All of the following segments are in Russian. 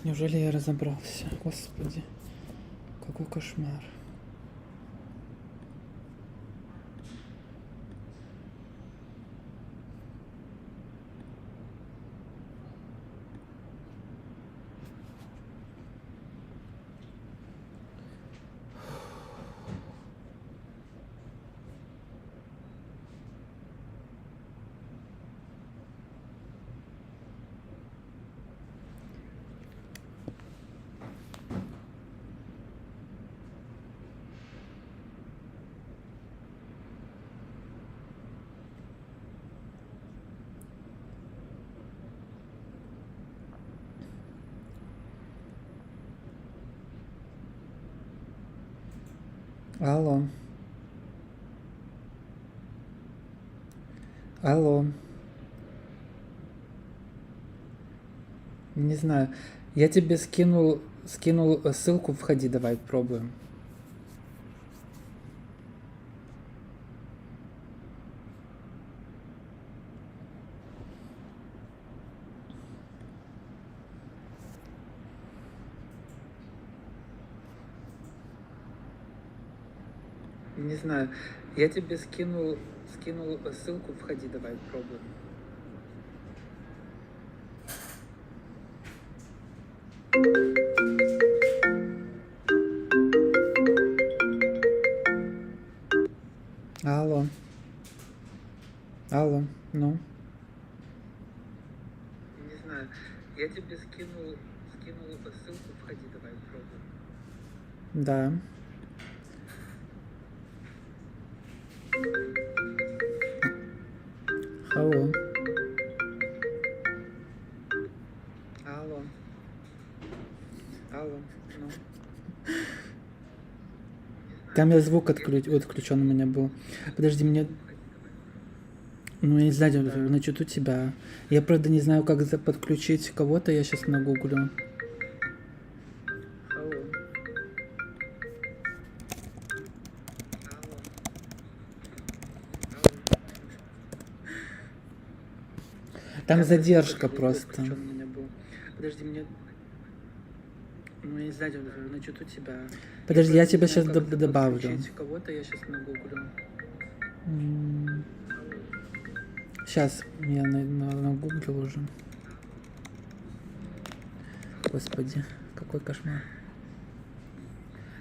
Неужели я разобрался? Господи, какой кошмар. Алло. Алло. Не знаю. Я тебе скинул ссылку, входи, давай пробуем. Не знаю. Я тебе скинул ссылку, входи, давай пробуем. Алло. Алло, ну. Не знаю. Я тебе скинул ссылку, входи, давай пробуем. Да. Алло. Алло. Алло, ну. Там я звук отключен у меня был. Подожди, мне... Ну, я не знаю, значит, у тебя. Я, правда, не знаю, как подключить кого-то. Я сейчас нагуглю. Там задержка просто. Подожди, мне... Ну, я не знаю, значит, у тебя. Подожди, я тебя сейчас добавлю. Кого-то я сейчас нагуглю. Сейчас я нагуглил уже. Господи, какой кошмар.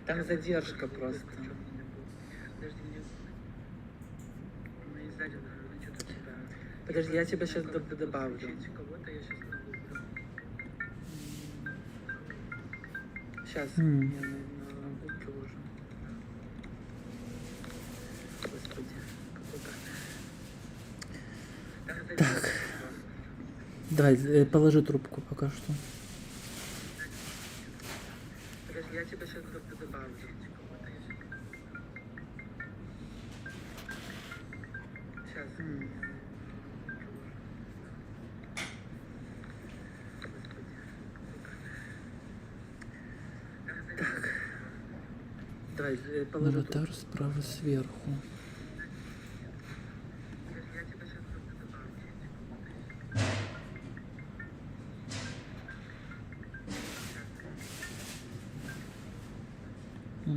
Там задержка просто. Подожди, я тебя сейчас добавлю. Сейчас я нагуглил уже. Господи, какой кошмар. Так. Давай, положи трубку пока что. Подожди, я тебя сейчас добавлю. Сейчас. Так. Давай, положи трубку справа сверху. Угу.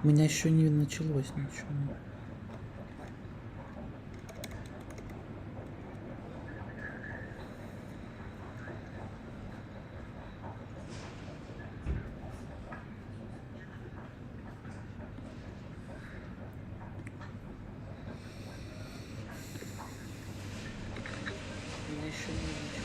У меня еще не началось ничего. У меня еще не началось.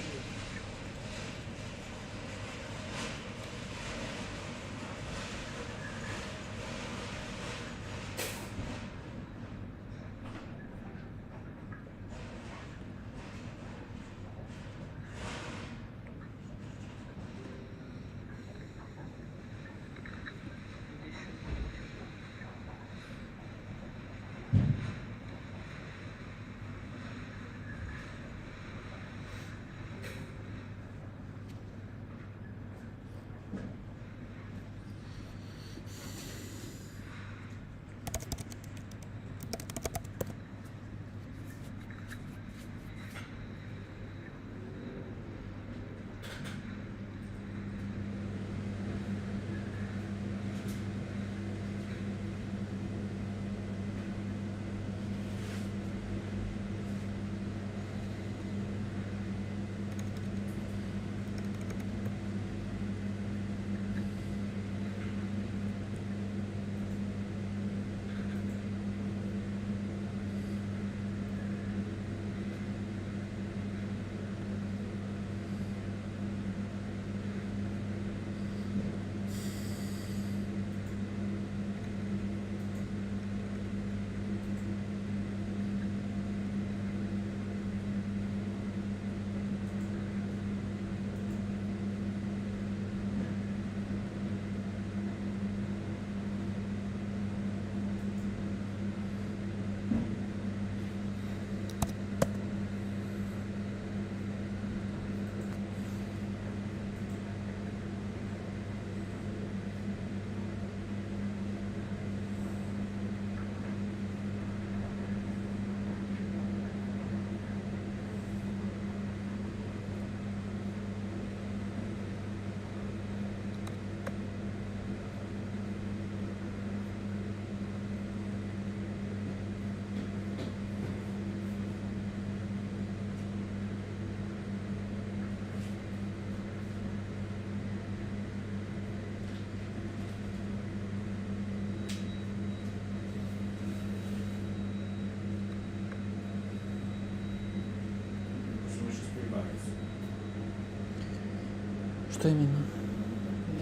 Что именно?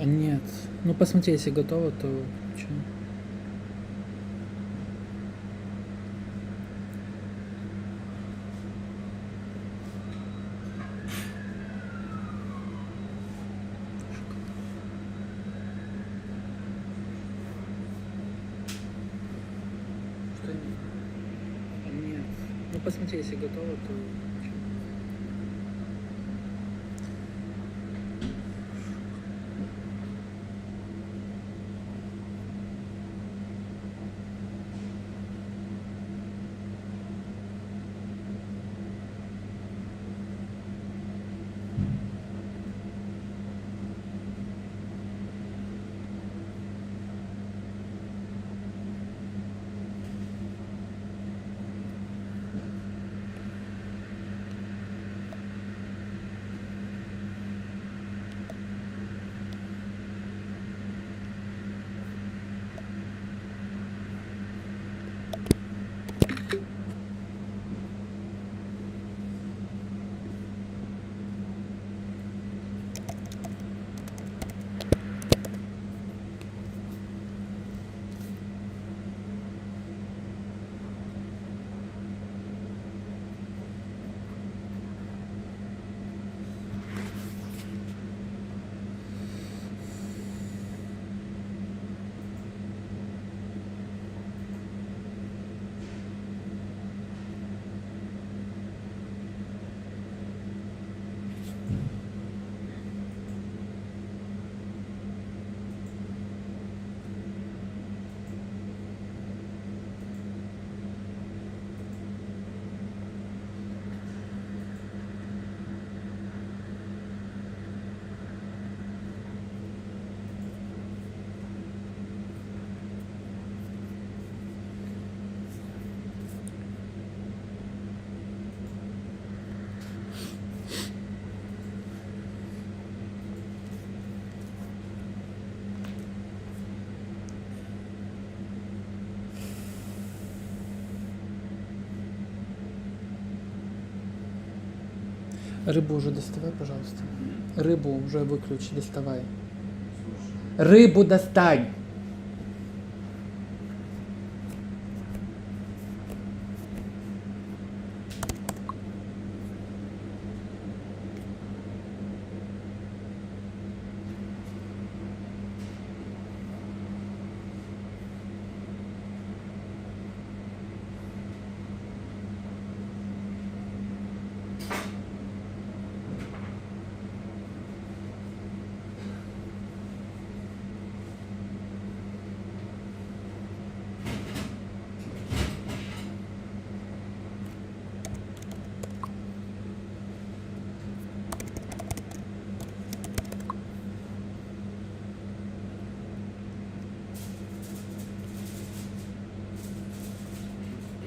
Нет. Ну посмотри, если готово, то чё? Что именно? Нет. Ну посмотри, если готово, то чё? Рыбу уже доставай, пожалуйста. Рыбу уже выключи, доставай. Рыбу достань!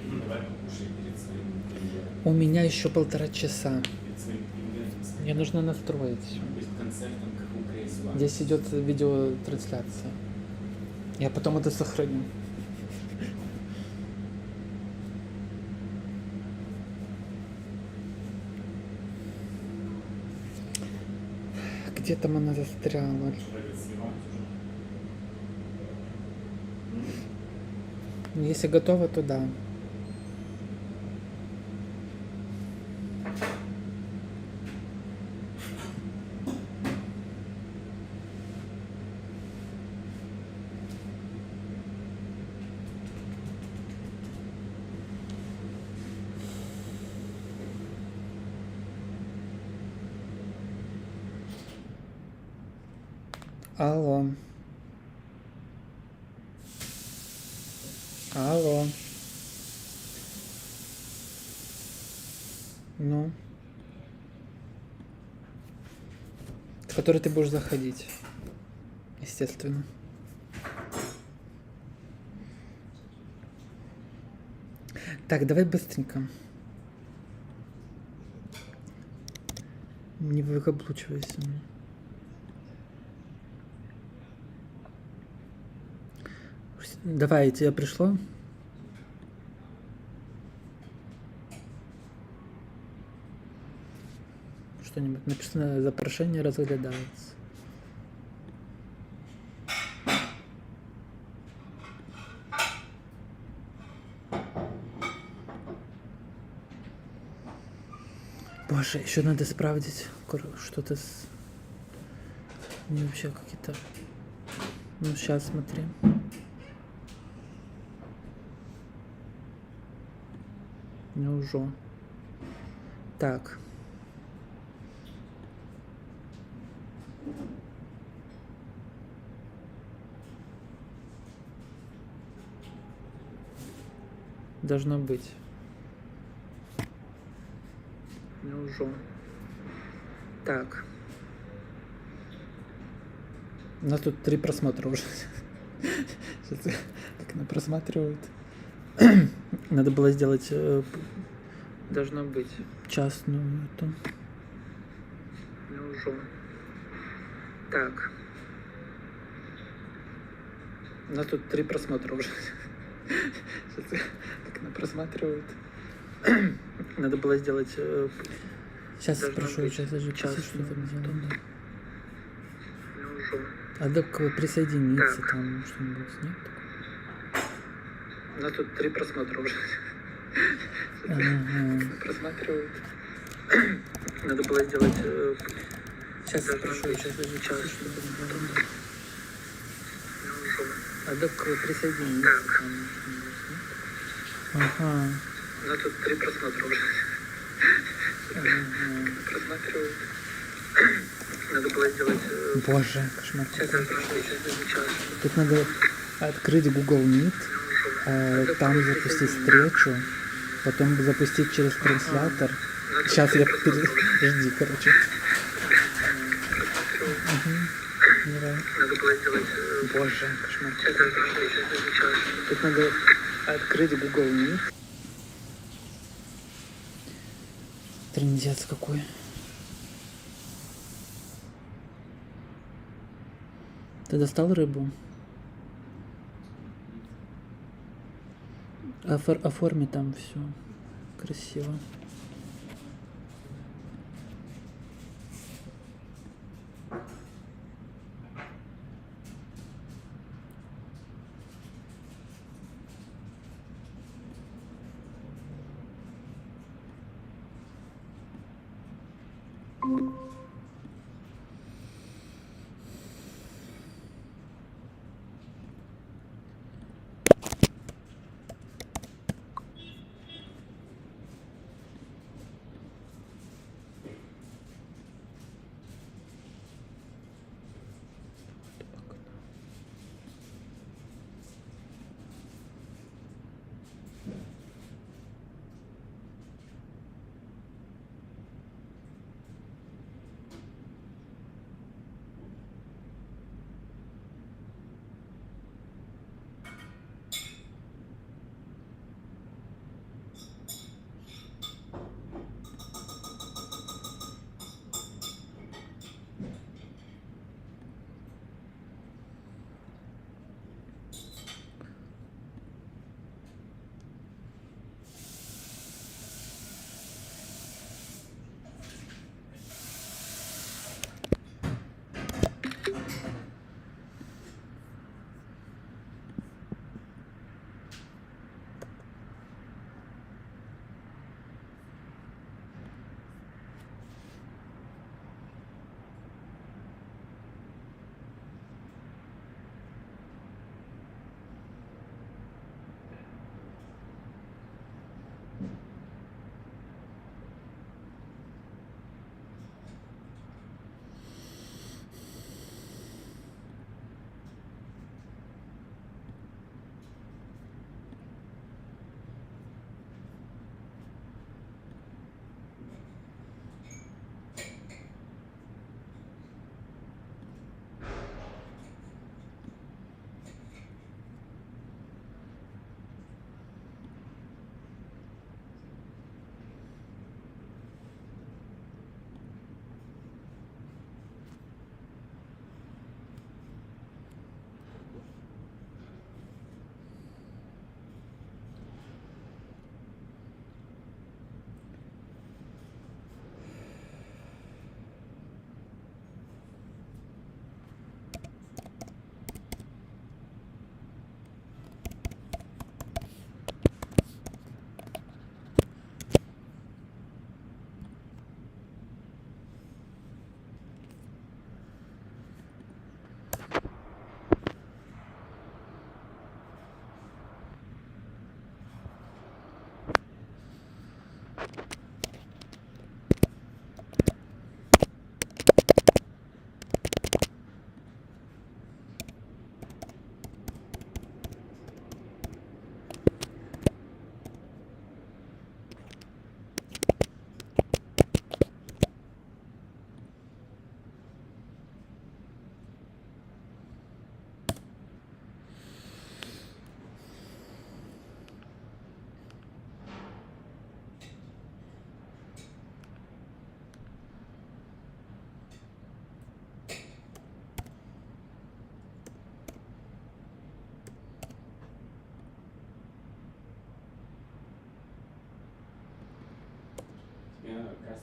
Ну, давай покушай перед своим премьером. У меня еще 1,5 часа. Перед своим премьером. Мне нужно настроить. Перед концертом, как у Грейс Ван. Здесь идет видеотрансляция. Я потом это сохраню. Где там она застряла? Что, это снимать уже? Если готово, то да. Алло. Алло. Ну. В который ты будешь заходить. Естественно. Так, давай быстренько. Не выкаблучивайся. Давай, тебе пришло? Что-нибудь написано, запрошение разглядается. Боже, еще надо справить что-то с... Не вообще какие-то... Ну, сейчас смотри. Ну, уже. Так. Должно быть. Ну, уже. Так. У нас тут 3 просмотра уже. Сейчас как она просматривает. Надо было сделать... Должно быть. Частную эту. Ну, уже. Так. У нас тут 3 просмотра уже. Сейчас как она просматривает. Надо было сделать... Сейчас спрошу, сейчас даже что там делать. А так присоединиться так. Там что-нибудь, нет? У нас тут 3 просмотра уже. Просматривают. Надо было сделать... Сейчас спрошу, сейчас даже что там делать. А так присоединиться там что-нибудь, нет? Ага. У нас тут 3 просмотра уже. Просматривают. Надо было сделать... Боже, кошмар. Тут надо открыть Google Meet, там запустить встречу, потом запустить через транслятор. Сейчас я жди, короче. Давай. Надо было сделать... Боже, кошмар. Тут надо открыть Google Meet. Трындец какой. Ты достал рыбу? Оформи там все красиво.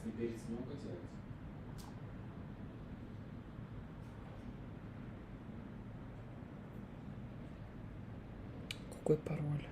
Красный перец много делать? Какой пароль?